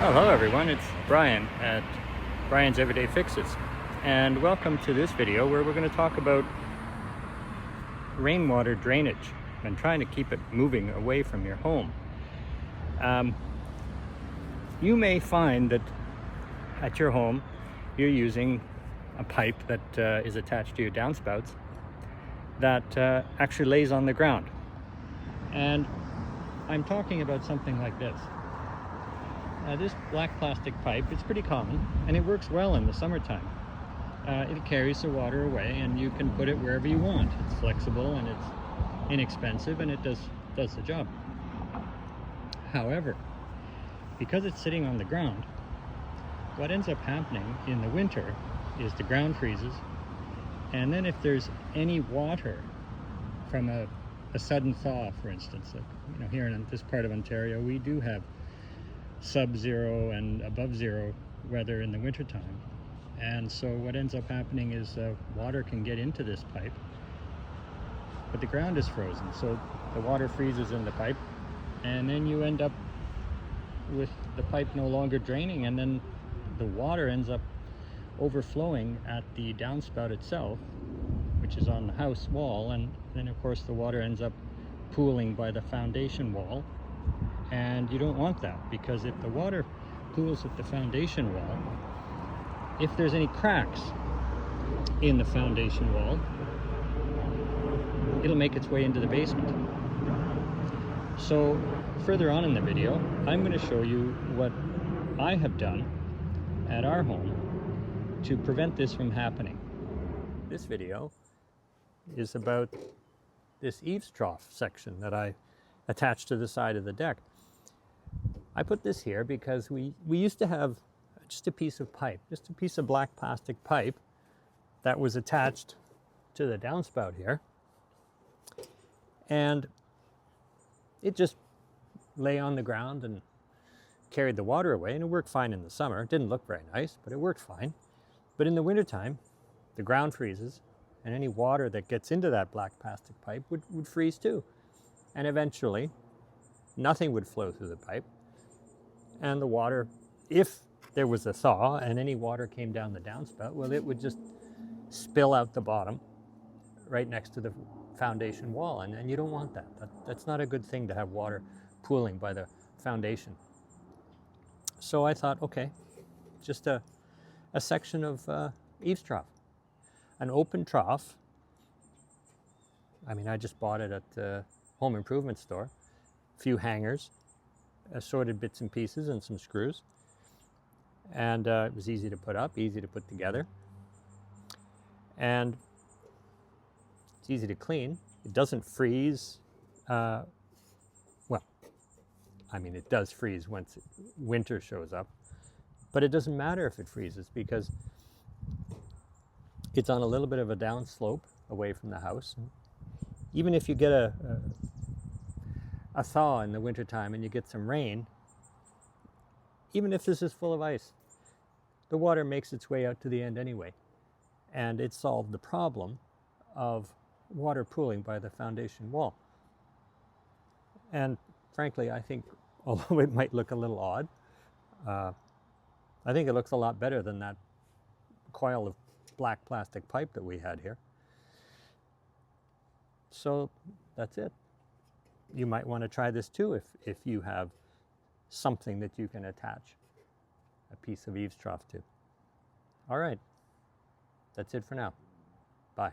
Hello everyone, it's Brian at Brian's Everyday Fixes, and welcome to this video where we're going to talk about rainwater drainage and trying to keep it moving away from your home. You may find that at your home you're using a pipe that is attached to your downspouts that actually lays on the ground, and I'm talking about something like this. This black plastic pipe, it's pretty common and it works well in the summertime. It carries the water away and you can put it wherever you want. It's flexible and it's inexpensive and it does the job. However, because it's sitting on the ground, what ends up happening in the winter is the ground freezes, and then if there's any water from a sudden thaw, for instance, like, here in this part of Ontario, we do have sub-zero and above zero weather in the wintertime, and so what ends up happening is water can get into this pipe, but the ground is frozen, so the water freezes in the pipe, and then you end up with the pipe no longer draining, and then the water ends up overflowing at the downspout itself, which is on the house wall, and then of course the water ends up pooling by the foundation wall. And you don't want that, because if the water pools at the foundation wall, if there's any cracks in the foundation wall, it'll make its way into the basement. So further on in the video, I'm going to show you what I have done at our home to prevent this from happening. This video is about this eaves trough section that I attached to the side of the deck. I put this here because we used to have just a piece of pipe, just a piece of black plastic pipe that was attached to the downspout here, and it just lay on the ground and carried the water away, and it worked fine in the summer. It didn't look very nice, but it worked fine. But in the wintertime, the ground freezes, and any water that gets into that black plastic pipe would freeze too, and eventually nothing would flow through the pipe, and the water, if there was a thaw and any water came down the downspout, well, it would just spill out the bottom right next to the foundation wall, and you don't want that. That's not a good thing, to have water pooling by the foundation. So I thought, okay, just a section of eaves trough, an open trough. I mean, I just bought it at the home improvement store. A few hangers, assorted bits and pieces, and some screws, and it was easy to put up, easy to put together, and it's easy to clean. It doesn't freeze. Well, I mean, it does freeze once winter shows up, but it doesn't matter if it freezes, because it's on a little bit of a down slope away from the house. Even if you get a thaw in the wintertime and you get some rain, even if this is full of ice, the water makes its way out to the end anyway. And it solved the problem of water pooling by the foundation wall. And frankly, I think, although it might look a little odd, I think it looks a lot better than that coil of black plastic pipe that we had here. So that's it. You might want to try this too if you have something that you can attach a piece of eaves trough to. All right, that's it for now. Bye.